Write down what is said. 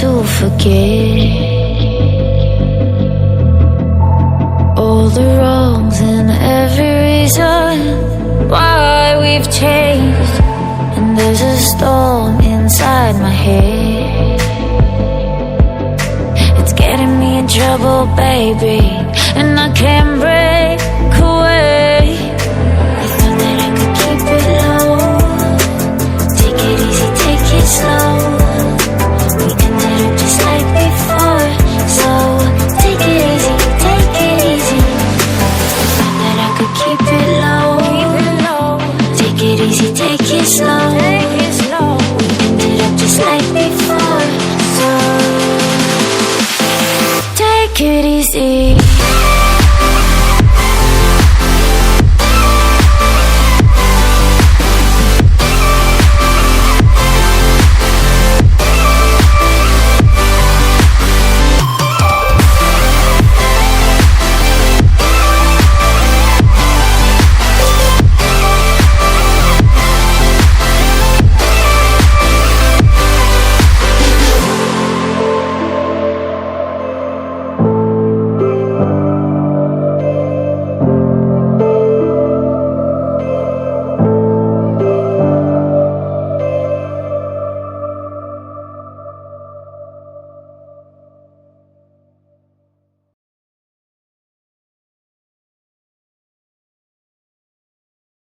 to forget all the wrongs and every reason why we've changed. And there's a storm inside my head, it's getting me in trouble, baby, and I can't break away. I thought that I could keep it low, take it easy, take it slow. We ended up just like before, so take it easy, take it easy. I thought that I could keep it low, take it easy, take it slow. We ended up just like before, so take it easy.